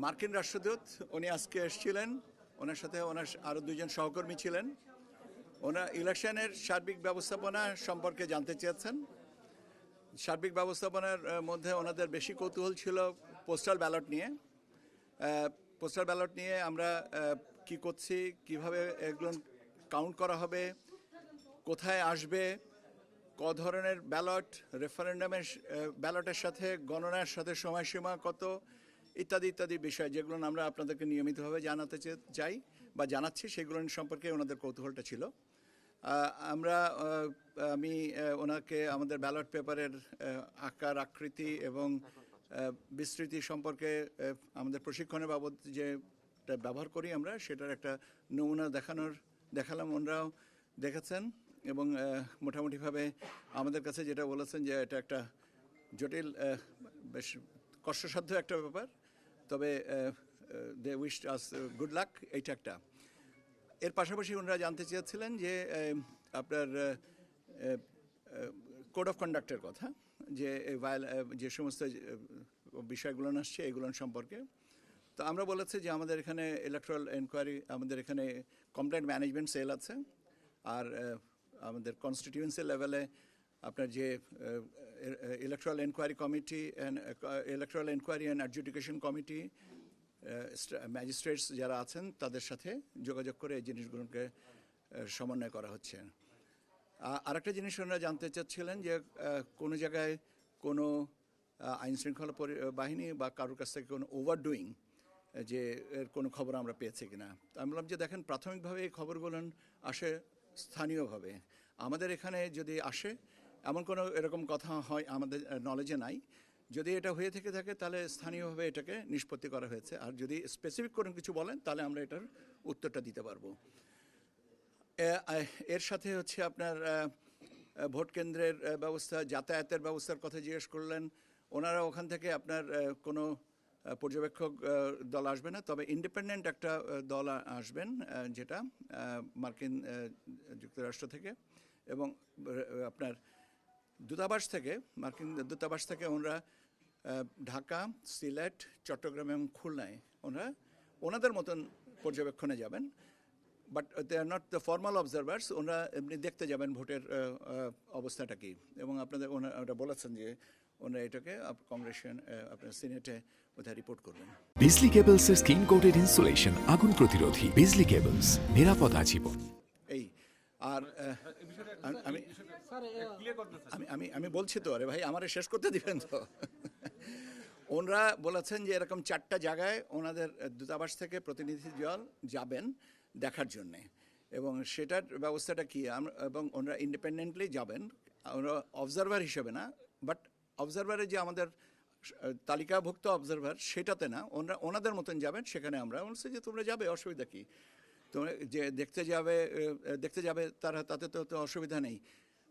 মার্কিন রাষ্ট্রদূত উনি আজকে এসেছিলেন, ওনার সাথে ওনার আরও দুজন সহকর্মী ছিলেন। ওনার ইলেকশনের সার্বিক ব্যবস্থাপনা সম্পর্কে জানতে চেয়েছেন। সার্বিক ব্যবস্থাপনার মধ্যে ওনাদের বেশি কৌতূহল ছিল পোস্টাল ব্যালট নিয়ে। পোস্টাল ব্যালট নিয়ে আমরা কি করছি, কিভাবে এগুলো কাউন্ট করা হবে, কোথায় আসবে, ক ধরনের ব্যালট, রেফারেন্ডামের ব্যালটের সাথে গণনার সাথে সময়সীমা কত, ইত্যাদি ইত্যাদি বিষয় যেগুলো আমরা আপনাদেরকে নিয়মিতভাবে জানাতে চাই বা জানাচ্ছি, সেগুলো সম্পর্কে ওনাদের কৌতূহলটা ছিল। আমি ওনাকে আমাদের ব্যালট পেপারের আকার, আকৃতি এবং বিস্তৃতি সম্পর্কে আমাদের প্রশিক্ষণের বাবদ যেটা ব্যবহার করি আমরা, সেটার একটা নমুনা দেখালাম। ওনারাও দেখেছেন এবং মোটামুটিভাবে আমাদের কাছে যেটা বলেছেন যে এটা একটা জটিল, বেশ কষ্টসাধ্য একটা ব্যাপার, তবে they wish us good luck, এইটা একটা। এর পাশাপাশি ওনারা জানতে চেয়েছিলেন যে আপনার কোড অফ কন্ডাক্টের কথা, যে সমস্ত বিষয়গুলো আসছে এগুলো সম্পর্কে। তো আমরা বলেছি যে আমাদের এখানে ইলেকট্রাল এনকোয়ারি, আমাদের এখানে কমপ্লেন্ট ম্যানেজমেন্ট সেল আছে, আর আমাদের কনস্টিটিউয়েন্সি লেভেলে আপনার যে electoral enquiry committee, electoral enquiry and adjudication committee, magistrates যারা আছেন তাদের সাথে যোগাযোগ করে এই জিনিসগুলোকে সমন্বয় করা হচ্ছে। আরেকটা জিনিস ওনারা জানতে চাচ্ছিলেন যে কোনো জায়গায় কোনো আইনশৃঙ্খলা বাহিনী বা কারোর কাছ থেকে কোনো ওভারডুইং, যে এর কোনো খবর আমরা পেয়েছি কিনা। তো আমি বললাম যে দেখেন, প্রাথমিকভাবে এই খবরগুলো আসে স্থানীয়ভাবে। আমাদের এখানে যদি আসে, এমন কোনো এরকম কথা হয় আমাদের নলেজে নাই। যদি এটা হয়ে থাকে তাহলে স্থানীয়ভাবে এটাকে নিষ্পত্তি করা হয়েছে, আর যদি স্পেসিফিক কোনো কিছু বলেন তাহলে আমরা এটার উত্তরটা দিতে পারবো। এর সাথে হচ্ছে আপনার ভোট কেন্দ্রের ব্যবস্থা, যাতায়াতের ব্যবস্থার কথা জিজ্ঞেস করলেন। ওনারা ওখান থেকে আপনার কোনো পর্যবেক্ষক দল আসবে না, তবে ইন্ডিপেন্ডেন্ট একটা দল আসবেন, যেটা মার্কিন যুক্তরাষ্ট্র থেকে এবং আপনার মার্কিন দূতাবাস থেকে ওনারা ঢাকা, সিলেট, চট্টগ্রাম এবং খুলনায় ওনাদের মতন পর্যবেক্ষণে যাবেন। But they are not the formal observers. ওনারা এমনি দেখতে যাবেন ভোটের অবস্থাটা কি, এবং আপনাদের ওটা বলেছেন যে ওনারা এটাকে আপনার সিনেটে ওটা রিপোর্ট করবেন। বিজলি কেবলস এর স্ক্রিন কোটেড ইনসুলেশন আগুন প্রতিরোধী। বিজলি কেবলস, নিরাপদ আজীবন। এই আর আমি বলছি তো, আরে ভাই আমারে শেষ করতে দিবেন তো। ওনারা বলেছেন যে এরকম 4টা জায়গায় ওনাদের দূতাবাস থেকে প্রতিনিধি দল যাবেন দেখার জন্যে, এবং সেটার ব্যবস্থাটা কী, এবং ওনারা ইন্ডিপেন্ডেন্টলি যাবেন, ওনারা অবজারভার হিসেবে না, বাট অবজারভারে যে আমাদের তালিকাভুক্ত অবজারভার সেটাতে না, ওনাদের মতন যাবেন। সেখানে আমরা বলছি যে তোমরা যাবে, অসুবিধা কী, তোমরা যে দেখতে যাবে তাতে তো অসুবিধা নেই।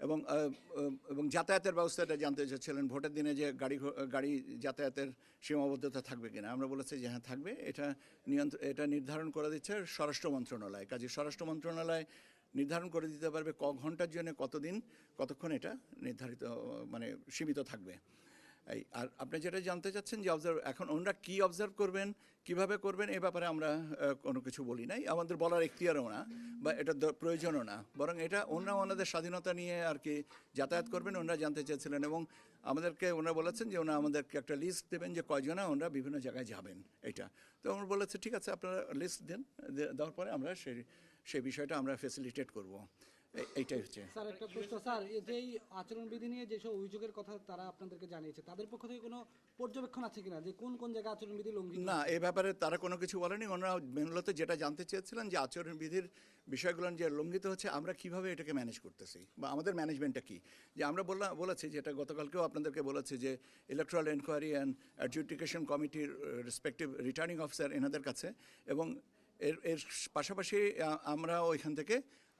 এবং যাতায়াতের ব্যবস্থাটা জানতে চাচ্ছিলেন, ভোটের দিনে যে গাড়ি যাতায়াতের সীমাবদ্ধতা থাকবে কিনা। আমরা বলেছি যে হ্যাঁ থাকবে, এটা নির্ধারণ করে দিচ্ছে স্বরাষ্ট্র মন্ত্রণালয়। কাজে স্বরাষ্ট্র মন্ত্রণালয় নির্ধারণ করে দিতে পারবে ক ঘন্টার জন্য কতক্ষণ এটা নির্ধারিত, মানে সীমিত থাকবে। আর আপনি যেটা জানতে চাচ্ছেন যে এখন ওনারা কী অবজার্ভ করবেন, কিভাবে করবেন, এ ব্যাপারে আমরা কোনো কিছু বলি নাই, আমাদের বলার এখতিয়ারও না বা এটা প্রয়োজনও না। বরং এটা ওনাদের স্বাধীনতা নিয়ে আর কি যাতায়াত করবেন, ওনারা জানতে চেয়েছিলেন। এবং ওনারা বলেছেন যে আমাদেরকে একটা লিস্ট দেবেন যে কয়জনা ওনারা বিভিন্ন জায়গায় যাবেন এটা। তো আমরা বলেছি ঠিক আছে, আপনারা লিস্ট দেন, দেওয়ার পরে আমরা সেই বিষয়টা আমরা ফেসিলিটেট করব। এইটাই হচ্ছে। স্যার একটা প্রশ্ন, স্যার যেই আচরণবিধি নিয়ে যেসব অভিযোগের কথা তারা আপনাদেরকে জানিয়েছে, তাদের পক্ষ থেকে কোনো পর্যবেক্ষণ আছে কিনা যে কোন কোন জায়গায় আচরণবিধি লঙ্ঘিত? না, এই ব্যাপারে তারা কোনো কিছু বলেনি। ওনারা মূলত যেটা জানতে চেয়েছিলেন যে আচরণবিধির বিষয়গুলো যে লঙ্ঘিত হচ্ছে, আমরা কিভাবে এটাকে ম্যানেজ করতেছি বা আমাদের ম্যানেজমেন্টটা কী। যে আমরা বলেছি, যেটা গতকালকেও আপনাদেরকে বলেছি, যে ইলেকট্রাল এনকোয়ারি অ্যান্ড অ্যাডজুডিকেশন কমিটির রেসপেক্টিভ রিটার্নিং অফিসার এনাদের কাছে, এবং এর পাশাপাশি আমরা ওইখান থেকে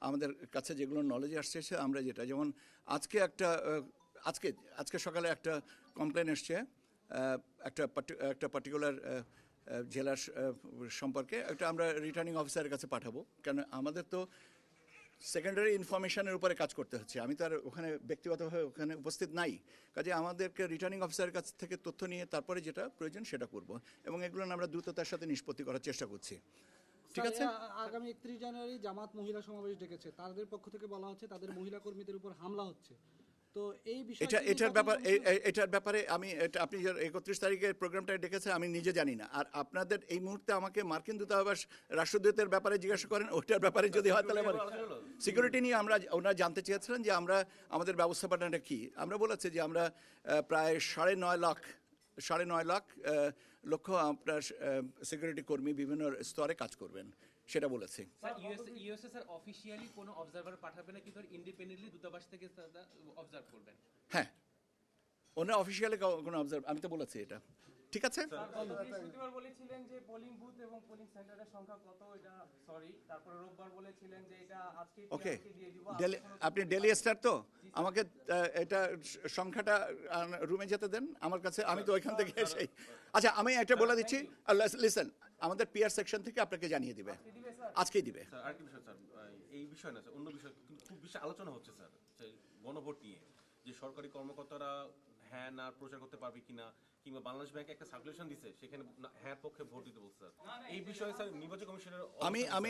আমাদের কাছে যেগুলো নলেজ আসছে, আমরা যেটা, যেমন আজকে সকালে একটা কমপ্লেন এসছে একটা পার্টিকুলার জেলার সম্পর্কে, একটা আমরা রিটার্নিং অফিসারের কাছে পাঠাবো। কেন আমাদের তো সেকেন্ডারি ইনফরমেশনের উপরে কাজ করতে হচ্ছে। আমি তো আর ওখানে ব্যক্তিগতভাবে ওখানে উপস্থিত নাই, কাজে আমাদেরকে রিটার্নিং অফিসারের কাছ থেকে তথ্য নিয়ে তারপরে যেটা প্রয়োজন সেটা করব, এবং এগুলো আমরা দ্রুততার সাথে নিষ্পত্তি করার চেষ্টা করছি। ঠিক আছে। আগামী 31 জানুয়ারি জামাত মহিলা সমাবেশ ডেকেছে, তাদের পক্ষ থেকে বলা হচ্ছে তাদের মহিলা কর্মীদের উপর হামলা হচ্ছে। তো এই বিষয়ে এটার ব্যাপারে আমি আপনি যে 31 তারিখের প্রোগ্রামটা ডেকেছে আমি নিজে জানি না। আর আপনাদের এই মুহূর্তে আমাকে মার্কিন দূতাবাস রাষ্ট্রদূতের ব্যাপারে জিজ্ঞাসা করেন, ওইটার ব্যাপারে যদি হয় তাহলে আমার সিকিউরিটি নিয়ে ওনারা জানতে চেয়েছিলেন যে আমরা আমাদের ব্যবস্থাপনাটা কি। আমরা বলেছি যে আমরা প্রায় 9.5 লাখ লক্ষ আপনার সিকিউরিটি কর্মী বিভিন্ন স্তরে কাজ করবেন, সেটা বলেছি। ইউএসএ স্যার অফিশিয়ালি কোনো অবজারভার পাঠাবে না, কিন্তু ইন্ডিপেন্ডেন্টলি দূতাবাস থেকে অবজার্ভ করবেন। হ্যাঁ, ওনারা অফিসিয়ালি কোনো অবজার্ভ, আমি তো বলেছি এটা। ঠিক আছে। বৃহস্পতিবার বলেছিলেন যে পোলিং বুথ এবং পোলিং সেন্টারের সংখ্যা কত, এটা সরি, তারপরে রোববার বলেছিলেন যে এটা আজকে ওকে, দিয়ে দিব। আপনি ডেলি স্টার তো আমাকে এটা সংখ্যাটা রুমে যেতে দেন আমার কাছে, আমি তো ওইখান থেকে এসেই। আচ্ছা, আমি একটা বলে দিচ্ছি, লিসেন, আমাদের পিআর সেকশন থেকে আপনাকে জানিয়ে দিবে, আজকেই দিবে। স্যার আরেকটি বিষয় স্যার, এই বিষয় না স্যার, অন্য বিষয় কিন্তু খুব বেশি আলোচনা হচ্ছে স্যার, সেই গণভোট নিয়ে, যে সরকারি কর্মকর্তারা হ্যাঁ না প্রচার করতে পারবে কিনা, কিংবা বাংলাদেশ ব্যাংক একটা সার্কুলেশন দিছে সেখানে হ্যাঁ পক্ষে ভোট দিতে বলছে স্যার। এই বিষয়ে স্যার নির্বাচন কমিশনের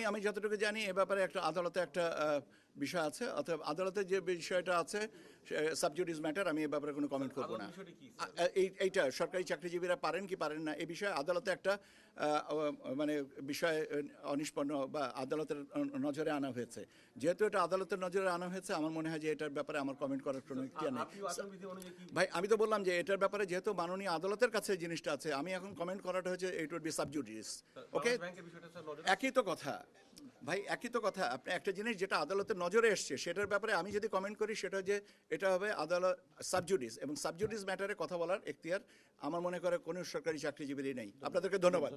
আমি যতটুকু জানি এ ব্যাপারে একটা আদালতে একটা বিষয় আছে, অথবা আদালতে যে বিষয়টা আছে সাবজুডিস ম্যাটার, আমি এ ব্যাপারে কোনো কমেন্ট করবো না। বিষয়টি কি এইটা সরকারি চাকরিজীবীরা পারেন কি পারেন না এই বিষয়ে আদালতে একটা মানে বিষয় অনিষ্পন্ন বা আদালতের নজরে আনা হয়েছে। যেহেতু এটা আদালতের নজরে আনা হয়েছে, আমার মনে হয় যে এটার ব্যাপারে আমার কমেন্ট করার কোনো ইচ্ছা নেই। আপনি আচরণবিধি অনুযায়ী কি ভাই, আমি তো বললাম যে এটার ব্যাপারে যেহেতু মাননীয় আদালতের কাছে জিনিসটা আছে, আমি এখন কমেন্ট করাটা হচ্ছে ইট উড বি সাবজুডিস। ওকে, বাংলাদেশ ব্যাংকের বিষয়টা স্যার নজরে একই তো কথা ভাই, একই তো কথা। আপনি একটা জিনিস যেটা আদালতের নজরে এসছে সেটার ব্যাপারে আমি যদি কমেন্ট করি সেটা যে এটা হবে আদালত সাবজুডিস, এবং সাবজুডিস ম্যাটারে কথা বলার এখতিয়ার আমার মনে করে কোনো সরকারি চাকরিজীবীরই নেই। আপনাদেরকে ধন্যবাদ।